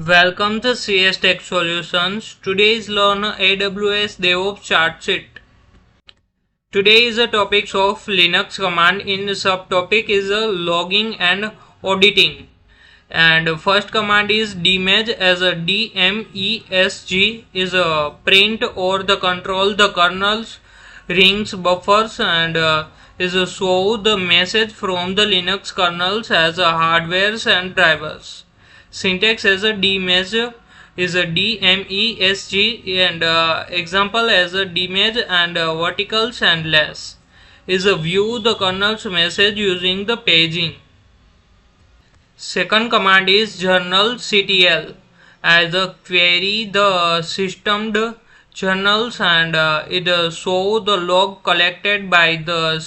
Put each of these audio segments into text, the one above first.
Welcome to CS Tech Solutions. Today's learn AWS DevOps chart sheet. Today is a topic of Linux command. In the subtopic is logging and auditing. And first command is dmeg as a dmesg is a print or the control the kernels rings buffers and is a show the message from the Linux kernels as a hardwares and drivers. Syntax as a dmeg is a dmesg and example as a dmeg and verticals and less is a view the kernel's message using the paging. Second command is journal.ctl as a query the systemed journals and it show the log collected by the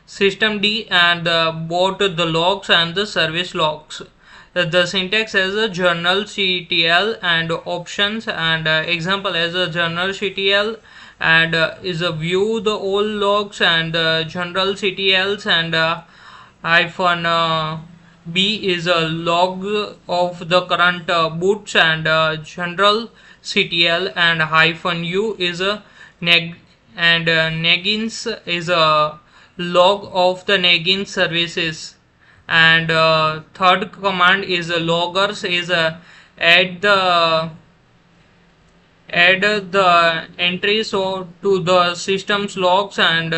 systemd and both the logs and the service logs. The syntax as a journal.ctl and options and example as a journal.ctl and is a view the all logs and journal.ctls and hyphen B is a log of the current boots and general CTL and hyphen U is a neg and negins is a log of the negin services and third command is loggers is add the entries to the system's logs and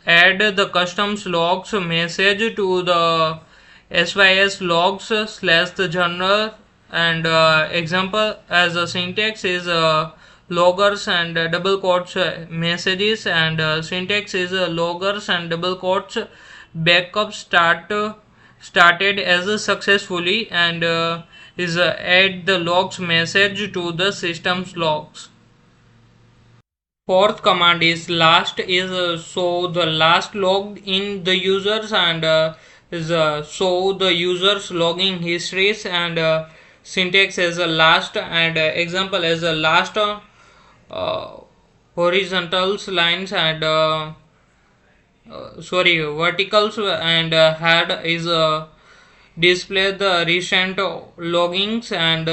add the customs logs message to the sys logs slash the journal and example as a syntax is loggers and double quotes messages and syntax is loggers and double quotes backup started as successfully and is add the logs message to the system's logs. Fourth command is last is show the last logged in the users and is show the users logging histories and syntax as a last and example as a last horizontals lines and verticals and head is display the recent loggings and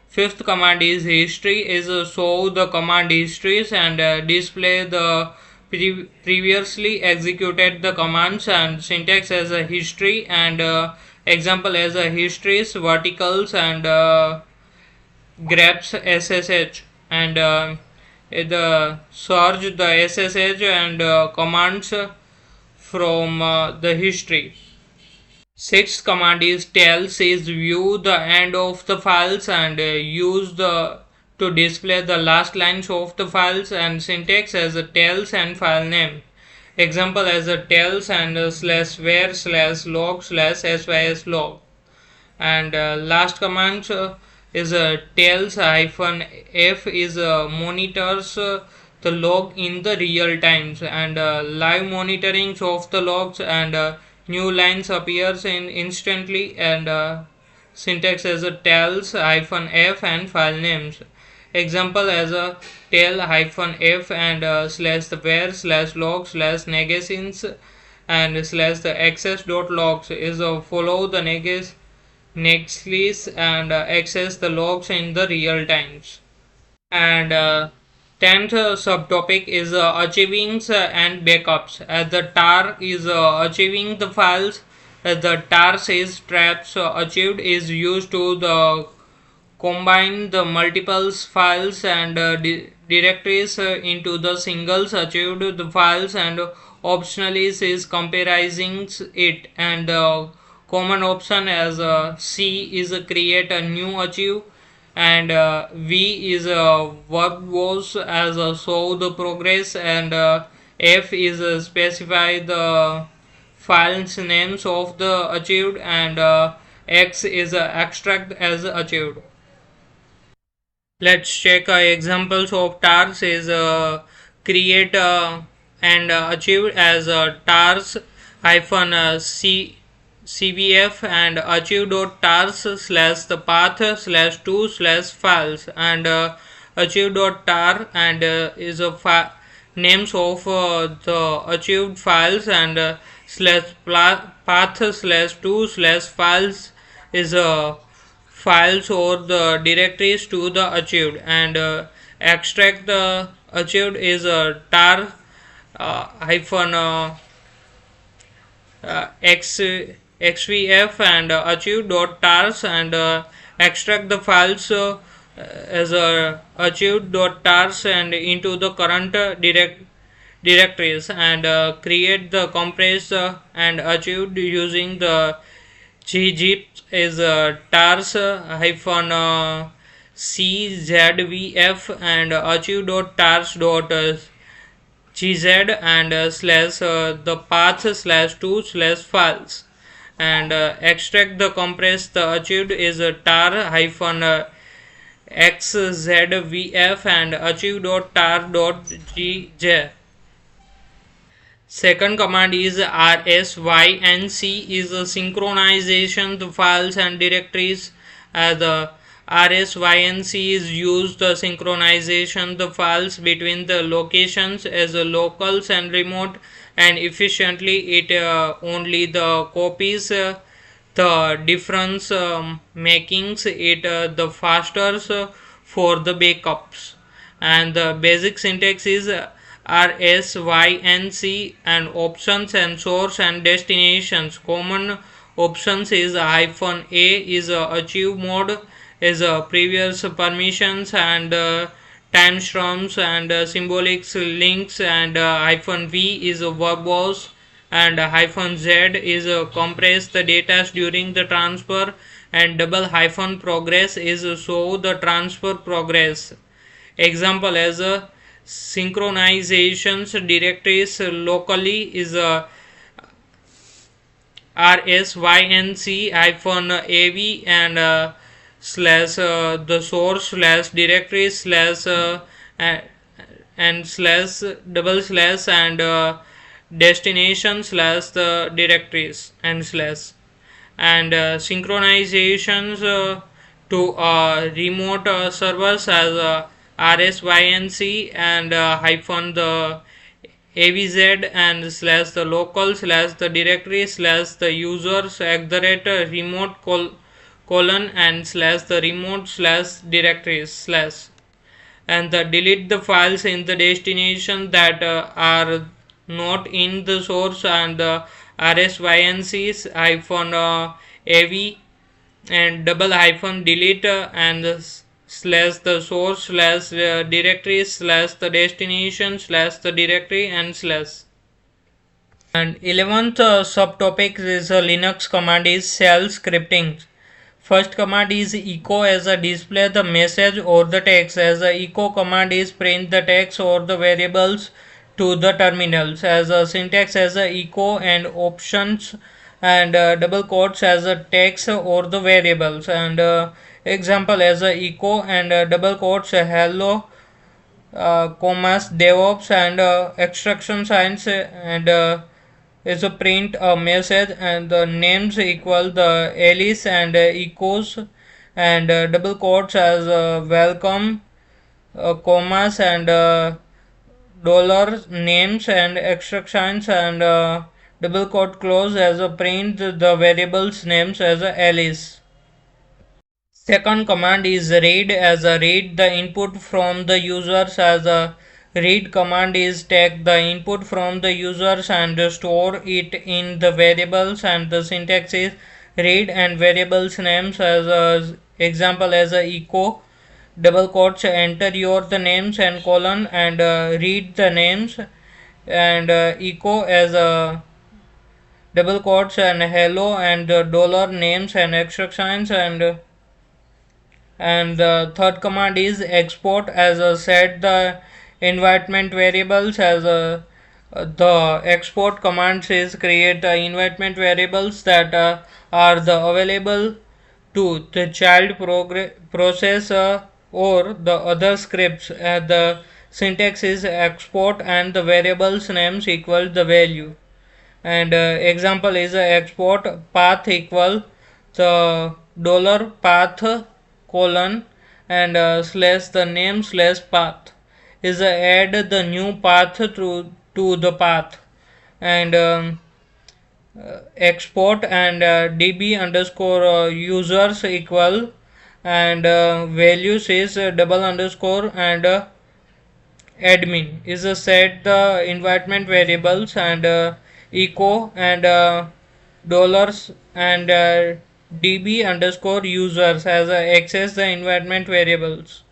fifth command is history is show the command histories and display the previously executed the commands and syntax as a history and example as a histories verticals and grabs ssh and the search the ssh and commands from the history. Sixth command is tells is view the end of the files and use the to display the last lines of the files and syntax as a tells and file name. Example as a tells and slash where slash log slash sys log and last command is a tells hyphen f is monitors the log in the real times and live monitoring of the logs and new lines appears in instantly and syntax as a tells hyphen f and file names. Example as a tell hyphen f and slash the where slash log slash negations and slash the access dot logs is follow the nextlists and access the logs in the real times. And 10th subtopic is achievings and backups. As the tar is achieving the files, as the tar says traps achieved is used to the combine the multiple files and directories into the singles achieved the files and optionally is comparing it and common option as C is create a new achieve and V is verb was as show the progress and F is specify the files names of the achieved and X is extract as achieved. Let's check examples of tars is create and achieved as tars hyphen cbf and achieve.tars slash the path slash 2 slash files and achieve.tar and is a names of the achieved files and slash path slash 2 slash files is files or the directories to the achieved, and extract the achieved is tar hyphen x xvf and achieve dot tars, and extract the files as achieve dot tars and into the current directories, and create the compress and achieved using the gzip is tars hyphen czvf and achieve dot tars dot gz and slash the path slash 2 slash files, and extract the compress the achieved is tar hyphen xzvf and achieve dot tar dot gz. Second command is rsync is a synchronization the files and directories. The rsync is used to synchronization the files between the locations as a locals and remote, and efficiently it only the copies the difference makings it the faster for the backups. And the basic syntax is rsync and options and source and destinations. Common options is hyphen a is achieve mode is previous permissions and timestamps and symbolic links, and hyphen v is verbose, and hyphen z is compress the data during the transfer, and double hyphen progress is show the transfer progress. Example as synchronizations directories locally is rsync hyphen av and slash the source slash directory slash and slash double slash and destination slash the directories and slash, and synchronizations to remote servers as rsync and hyphen the avz and slash the local slash the directory slash the users at the rate remote colon and slash the remote slash directories slash, and the delete the files in the destination that are not in the source, and the rsync hyphen av and double hyphen delete and slash the source slash directory slash the destination slash the directory and slash. And 11th subtopic is Linux command is shell scripting. First command is echo as a display the message or the text, as a echo command is print the text or the variables to the terminals, as a syntax as a echo and options and double quotes as a text or the variables, and example as a echo and double quotes hello commas DevOps and extraction signs and is a print a message, and the names equal the alias and echoes and double quotes as welcome commas and dollar names and extractions and double quote close as a print the variables names as a alias. Second command is read, as a read the input from the users, as a read command is take the input from the users and store it in the variables, and the syntax is read and variables names, as a example as a echo double quotes enter your the names and colon and read the names, and echo as a double quotes and hello and dollar names and extractions, and the third command is export, as a set the environment variables, as a the export command is create the environment variables that are the available to the child process or the other scripts. The syntax is export and the variables names equal the value, and example is export path equal the dollar path colon and slash the name slash path is add the new path to the path, and export and db underscore users equal and values is double underscore and admin is set the environment variables and echo and dollars and db underscore users as access the environment variables.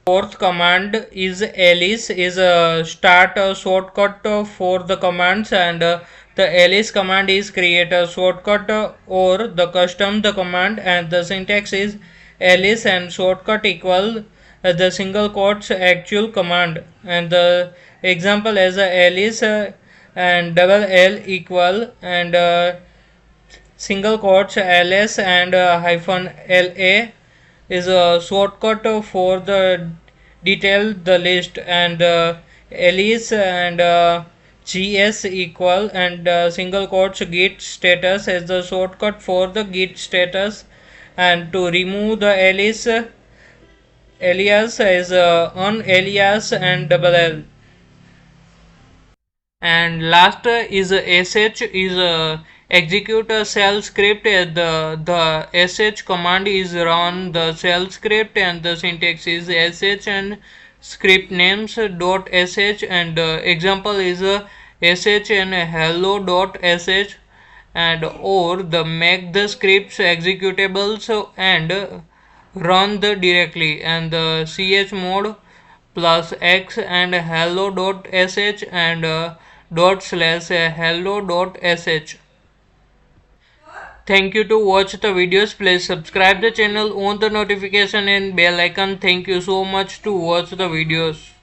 Fourth command is alias is a start a shortcut for the commands and the alias command is create a shortcut or the custom the command and the syntax is alias and shortcut equal the single quotes actual command and the example as a alias and double L equal and single quotes ls and hyphen la is a shortcut for the detail the list and alias and gs equal and single quotes git status as the shortcut for the git status and to remove the alias is on alias and double l. And last is sh is execute a shell script. The sh command is run the shell script and the syntax is sh and script names dot sh and example is sh and hello dot sh and or the make the scripts executables and run the directly and the chmod plus x and hello dot sh and dot slash hello dot sh. Thank you to watch the videos. Please subscribe the channel, on the notification and bell icon. Thank you so much to watch the videos.